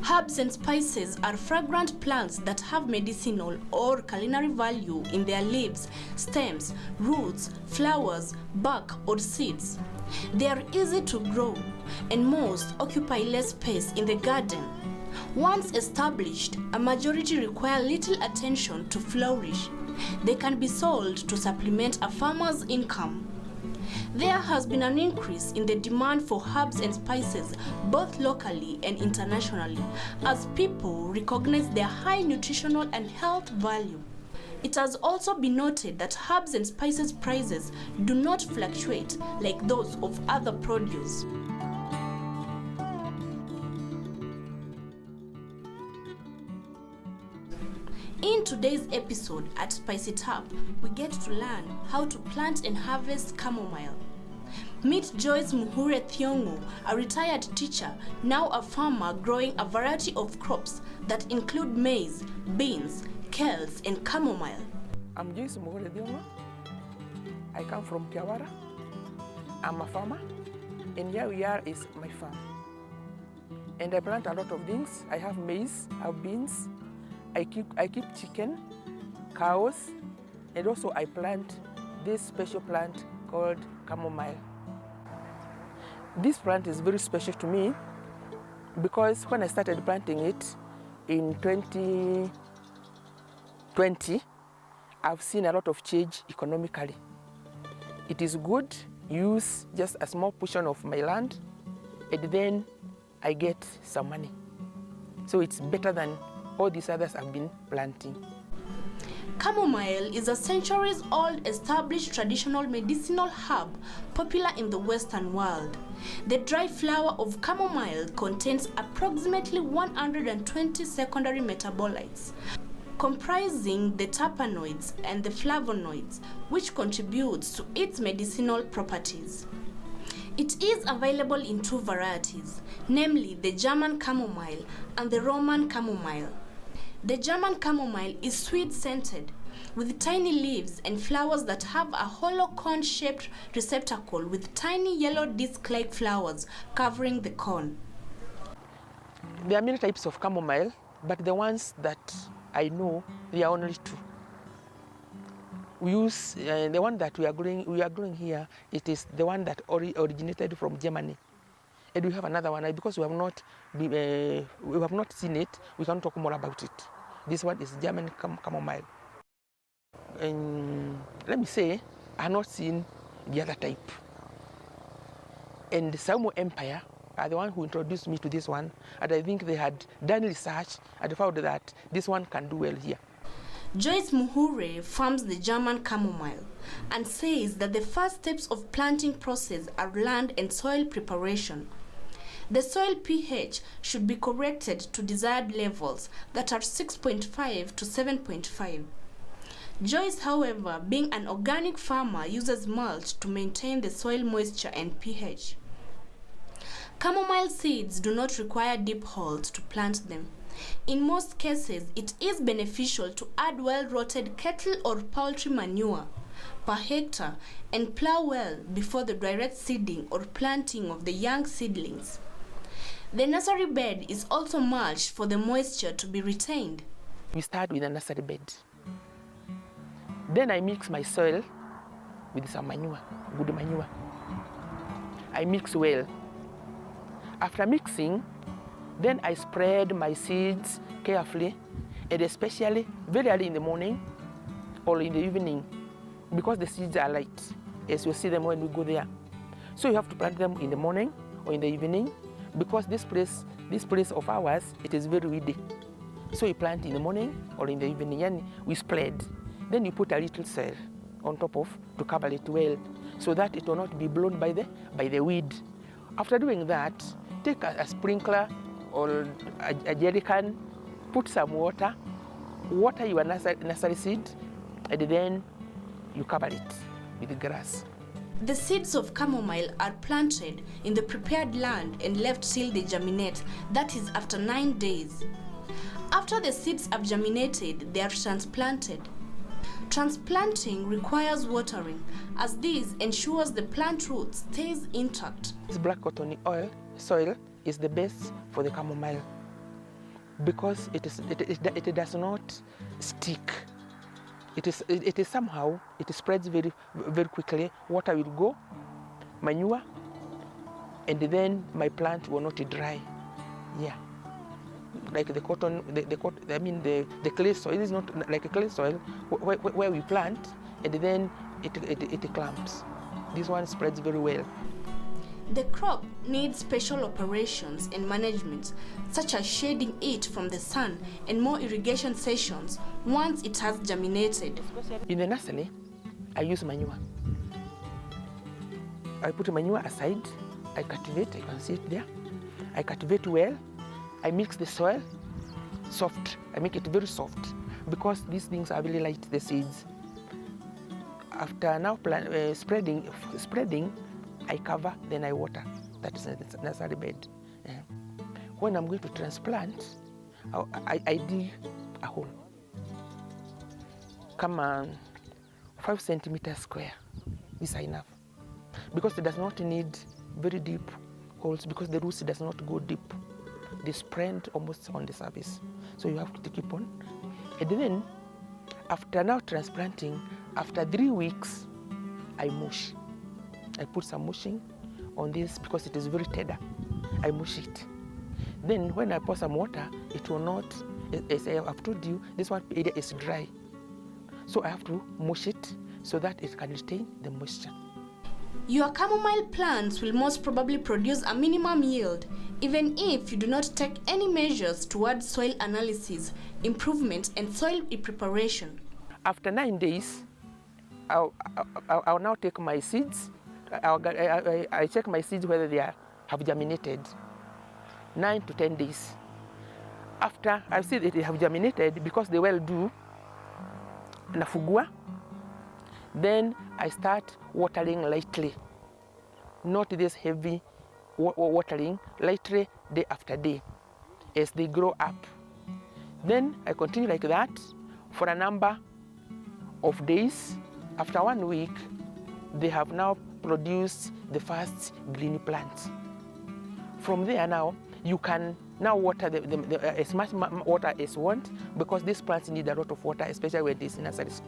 Herbs and spices are fragrant plants that have medicinal or culinary value in their leaves, stems, roots, flowers, bark, or seeds. They are easy to grow, and most occupy less space in the garden. Once established, a majority require little attention to flourish. They can be sold to supplement a farmer's income. There has been an increase in the demand for herbs and spices both locally and internationally as people recognize their high nutritional and health value. It has also been noted that herbs and spices prices do not fluctuate like those of other produce. In today's episode at Spice It Up, we get to learn how to plant and harvest chamomile. Meet Joyce Muhure Thiongo, a retired teacher, now a farmer growing a variety of crops that include maize, beans, kales, and chamomile. I'm Joyce Muhure Thiongo. I come from Tiawara. I'm a farmer, and here we are is my farm. And I plant a lot of things. I have maize, I have beans, I keep chicken, cows, and also I plant this special plant called chamomile. This plant is very special to me because when I started planting it in 2020, I've seen a lot of change economically. It is good, use just a small portion of my land, and then I get some money. So it's better than all these others I've been planting. Chamomile is a centuries-old established traditional medicinal herb popular in the Western world. The dry flower of chamomile contains approximately 120 secondary metabolites, comprising the terpenoids and the flavonoids, which contributes to its medicinal properties. It is available in two varieties, namely the German chamomile and the Roman chamomile. The German chamomile is sweet-scented, with tiny leaves and flowers that have a hollow cone-shaped receptacle with tiny yellow disc-like flowers covering the cone. There are many types of chamomile, but the ones that I know, there are only two. We use the one that we are growing here. It is the one that originated from Germany, and we have another one because we have not seen it. We can talk more about it. This one is German chamomile. And let me say, I have not seen the other type. And the Samo Empire are the one who introduced me to this one, and I think they had done research and found that this one can do well here. Joyce Muhure farms the German chamomile and says that the first steps of planting process are land and soil preparation. The soil pH should be corrected to desired levels that are 6.5 to 7.5. Joyce, however, being an organic farmer, uses mulch to maintain the soil moisture and pH. Chamomile seeds do not require deep holes to plant them. In most cases, it is beneficial to add well-rotted cattle or poultry manure per hectare and plow well before the direct seeding or planting of the young seedlings. The nursery bed is also mulched for the moisture to be retained. We start with a nursery bed. Then I mix my soil with some manure, good manure. I mix well. After mixing, then I spread my seeds carefully, and especially very early in the morning or in the evening, because the seeds are light, as you'll see them when we go there. So you have to plant them in the morning or in the evening, because this place of ours, it is very weedy. So you plant in the morning or in the evening, and we spread. Then you put a little soil on top of to cover it well, so that it will not be blown by the weed. After doing that, take a sprinkler or a jerry can, put some water your nursery seed, and then you cover it with grass. The seeds of chamomile are planted in the prepared land and left till they germinate, that is after 9 days. After the seeds have germinated, they are transplanted. Transplanting requires watering, as this ensures the plant root stays intact. This black cotton soil is the best for the chamomile because it does not stick. It is somehow, it spreads very quickly. Water will go, manure, and then my plant will not dry. Yeah, like the cotton, the clay soil. It is not like a clay soil where we plant and then it clamps. This one spreads very well. The crop needs special operations and management, such as shading it from the sun and more irrigation sessions once it has germinated. In the nursery, I use manure. I put manure aside, I cultivate, you can see it there. I cultivate well, I mix the soil soft, I make it very soft because these things are really light, the seeds. After now spreading, I cover, then I water. That is a nursery bed. Yeah. When I'm going to transplant, I dig a hole. Come on, 5 centimeters square. This is enough. Because it does not need very deep holes because the roots does not go deep. They spread almost on the surface. So you have to keep on. And then, after now transplanting, after 3 weeks, I mush. I put some mushing on this because it is very tender. I mush it. Then when I pour some water, it will not, as I have told you, this one area is dry. So I have to mush it so that it can retain the moisture. Your chamomile plants will most probably produce a minimum yield, even if you do not take any measures towards soil analysis, improvement, and soil preparation. After 9 days, I'll now take my seeds. I check my seeds whether they have germinated. 9 to 10 days. After I see that they have germinated, because they well do, nafugua, then I start watering lightly. Not this heavy watering, lightly day after day as they grow up. Then I continue like that for a number of days. After 1 week, they have now produced the first green plants. From there now, you can now water as much water as you want because these plants need a lot of water, especially when it is in nurseries.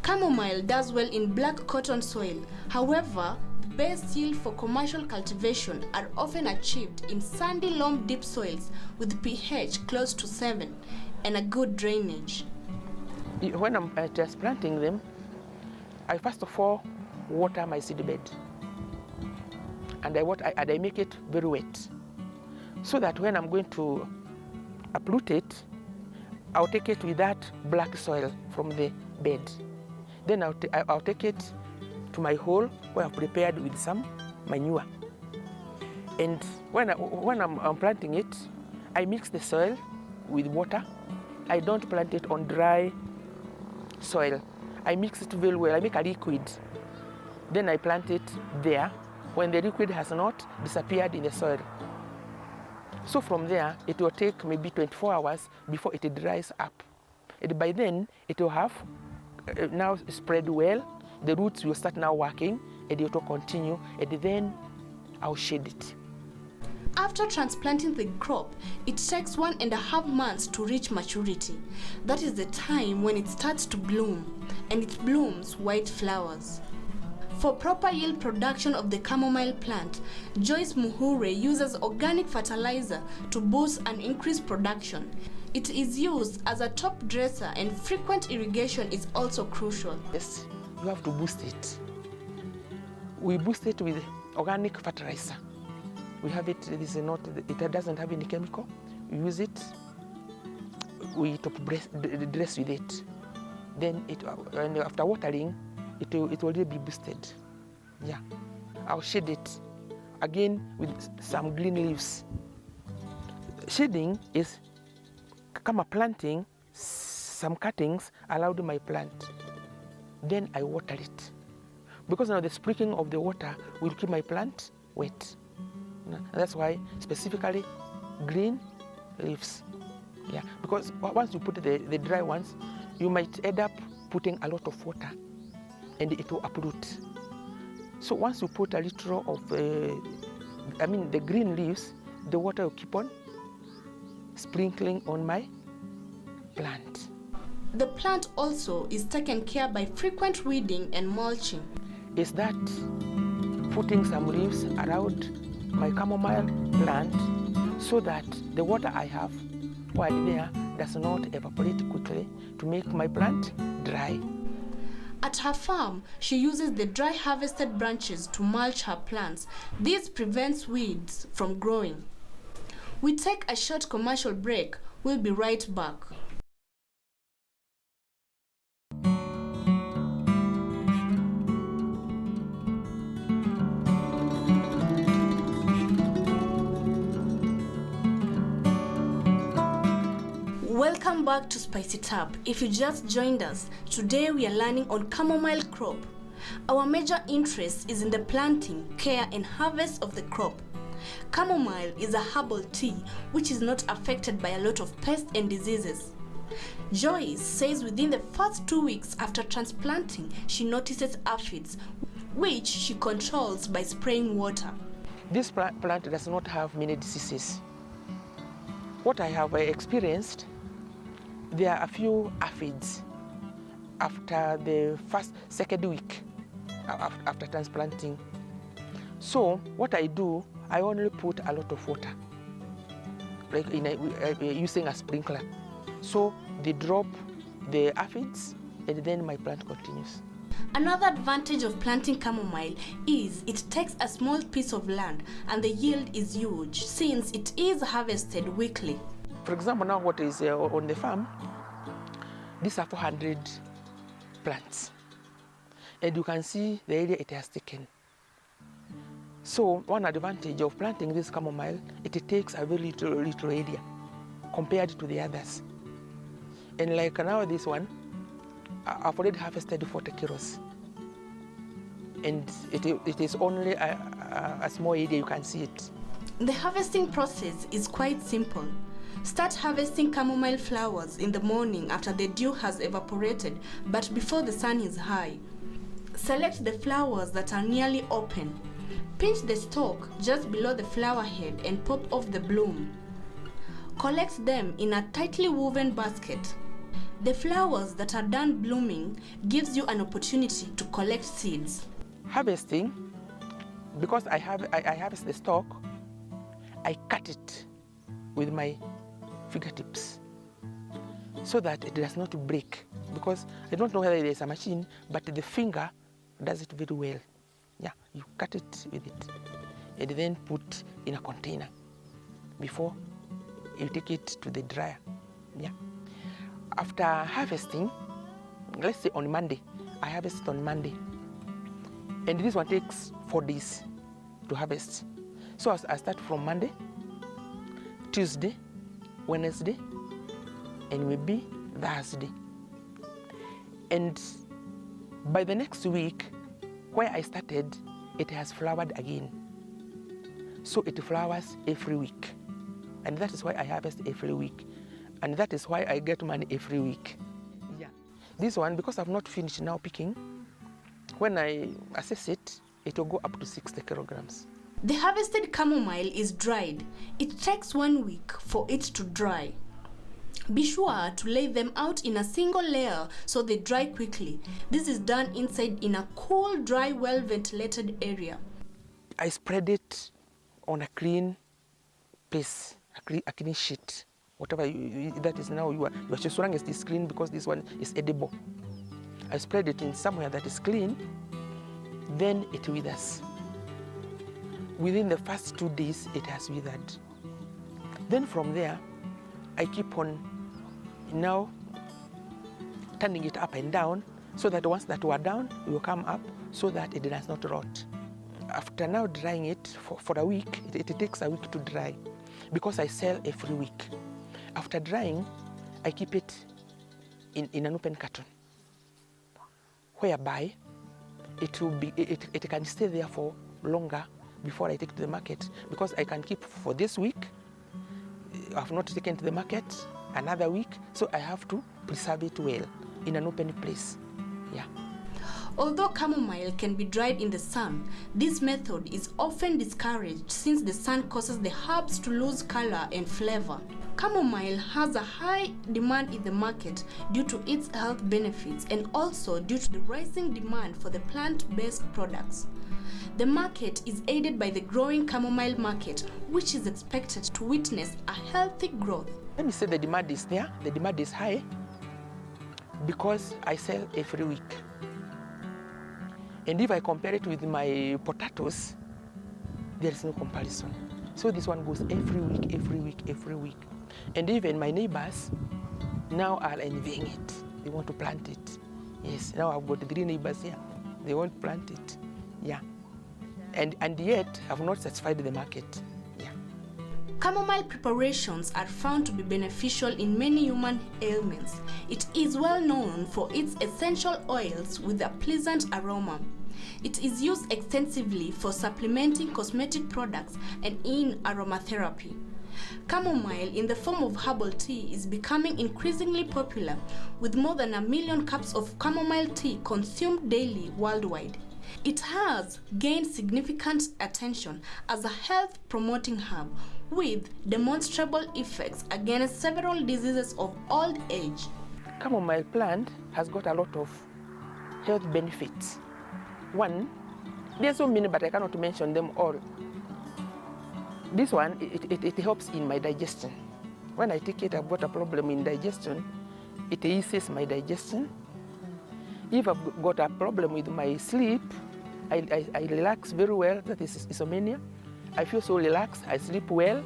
Chamomile does well in black cotton soil. However, the best yield for commercial cultivation are often achieved in sandy loam deep soils with pH close to 7 and a good drainage. When I'm transplanting them, I first of all water my seed bed, and I make it very wet, so that when I'm going to uproot it, I'll take it with that black soil from the bed. Then I'll take it to my hole where I've prepared with some manure. And when I'm planting it, I mix the soil with water. I don't plant it on dry soil. I mix it very well. I make a liquid. Then I plant it there when the liquid has not disappeared in the soil. So from there, it will take maybe 24 hours before it dries up. And by then, it will have now spread well. The roots will start now working, and it will continue, and then I'll shade it. After transplanting the crop, it takes 1.5 months to reach maturity. That is the time when it starts to bloom, and it blooms white flowers. For proper yield production of the chamomile plant, Joyce Muhure uses organic fertilizer to boost and increase production. It is used as a top dresser, and frequent irrigation is also crucial. Yes, you have to boost it. We boost it with organic fertilizer. We have it, it doesn't have any chemical. We use it, we top dress with it. Then after watering, it will already be boosted. Yeah. I'll shade it again with some green leaves. Shading is kama planting some cuttings around my plant. Then I water it. because now the sprinkling of the water will keep my plant wet. And that's why specifically green leaves. Yeah, because once you put the dry ones, you might end up putting a lot of water and it will uproot. So once you put a little of the green leaves, the water will keep on sprinkling on my plant. The plant also is taken care by frequent weeding and mulching. Is that putting some leaves around my chamomile plant so that the water I have while there does not evaporate quickly to make my plant dry. At her farm, she uses the dry harvested branches to mulch her plants. This prevents weeds from growing. We take a short commercial break. We'll be right back. Welcome back to Spice It Up. If you just joined us, today we are learning on chamomile crop. Our major interest is in the planting, care and harvest of the crop. Chamomile is a herbal tea which is not affected by a lot of pests and diseases. Joyce says within the first 2 weeks after transplanting, she notices aphids, which she controls by spraying water. This plant does not have many diseases. What I have experienced, there are a few aphids after the second week after transplanting. So what I do, I only put a lot of water, like using a sprinkler. So they drop the aphids and then my plant continues. Another advantage of planting chamomile is it takes a small piece of land and the yield is huge since it is harvested weekly. For example, now what is on the farm, these are 400 plants. And you can see the area it has taken. So one advantage of planting this chamomile, it takes a very little area compared to the others. And like now this one, I've already harvested 40 kilos. And it is only a small area, you can see it. The harvesting process is quite simple. Start harvesting chamomile flowers in the morning after the dew has evaporated, but before the sun is high. Select the flowers that are nearly open. Pinch the stalk just below the flower head and pop off the bloom. Collect them in a tightly woven basket. The flowers that are done blooming gives you an opportunity to collect seeds. Harvesting, because I harvest the stalk, I cut it with my fingertips so that it does not break, because I don't know whether there's a machine, but the finger does it very well. Yeah, you cut it with it and then put in a container before you take it to the dryer. Yeah. After harvesting, let's say on Monday, I harvest it on Monday. And this one takes 4 days to harvest. So I start from Monday, Tuesday, Wednesday, and maybe Thursday. And by the next week, where I started, it has flowered again. So it flowers every week. And that is why I harvest every week. And that is why I get money every week. Yeah. This one, because I've not finished now picking, when I assess it, it will go up to 60 kilograms. The harvested chamomile is dried. It takes 1 week for it to dry. Be sure to lay them out in a single layer so they dry quickly. This is done inside in a cool, dry, well-ventilated area. I spread it on a clean piece, a clean sheet. Whatever that is now, you are so long as it is clean, because this one is edible. I spread it in somewhere that is clean, then it withers. Within the first 2 days, it has withered. Then from there, I keep on now turning it up and down, so that once that were down, it will come up so that it does not rot. After now drying it for a week, it takes a week to dry, because I sell every week. After drying, I keep it in an open carton, whereby it can stay there for longer before I take to the market, because I can keep for this week. I've not taken to the market another week, so I have to preserve it well in an open place. Yeah. Although chamomile can be dried in the sun, this method is often discouraged since the sun causes the herbs to lose color and flavor. Chamomile has a high demand in the market due to its health benefits and also due to the rising demand for the plant-based products. The market is aided by the growing chamomile market, which is expected to witness a healthy growth. Let me say the demand is there, the demand is high, because I sell every week. And if I compare it with my potatoes, there is no comparison. So this one goes every week, every week, every week. And even my neighbors now are envying it. They want to plant it. Yes, now I've got 3 neighbors here. They want to plant it. Yeah. And yet, I've not satisfied the market. Yeah. Chamomile preparations are found to be beneficial in many human ailments. It is well known for its essential oils with a pleasant aroma. It is used extensively for supplementing cosmetic products and in aromatherapy. Chamomile in the form of herbal tea is becoming increasingly popular, with more than 1 million cups of chamomile tea consumed daily worldwide. It has gained significant attention as a health-promoting herb with demonstrable effects against several diseases of old age. Chamomile plant has got a lot of health benefits. One, there's so many, but I cannot mention them all. This one, it helps in my digestion. When I take it, I've got a problem in digestion. It eases my digestion. If I've got a problem with my sleep, I relax very well. That is insomnia. I feel so relaxed, I sleep well,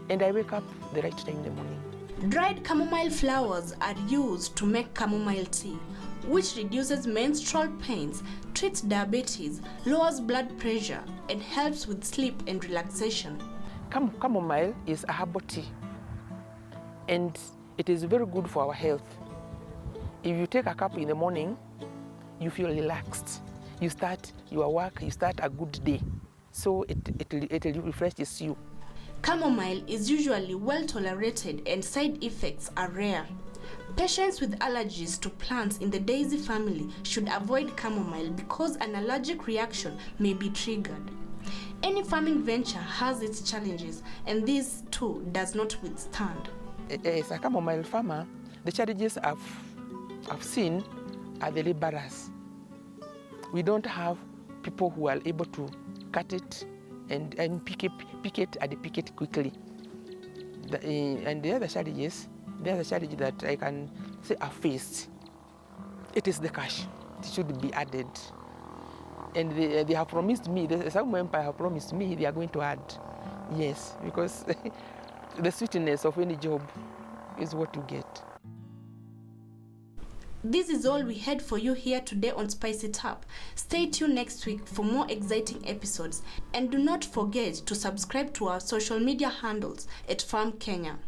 and I wake up the right time in the morning. Dried chamomile flowers are used to make chamomile tea, which reduces menstrual pains, treats diabetes, lowers blood pressure, and helps with sleep and relaxation. Chamomile is a herbal tea, and it is very good for our health. If you take a cup in the morning, you feel relaxed. You start your work, you start a good day. So it refreshes you. Chamomile is usually well tolerated and side effects are rare. Patients with allergies to plants in the daisy family should avoid chamomile because an allergic reaction may be triggered. Any farming venture has its challenges, and this too does not withstand. As a chamomile farmer, the challenges I've seen are the laborers. We don't have people who are able to cut it and pick it quickly. And the other challenge that I can say are faced. It is the cash. It should be added. And they have promised me, some empire have promised me they are going to add. Yes, because the sweetness of any job is what you get. This is all we had for you here today on Spice It Up. Stay tuned next week for more exciting episodes, and do not forget to subscribe to our social media handles at Farm Kenya.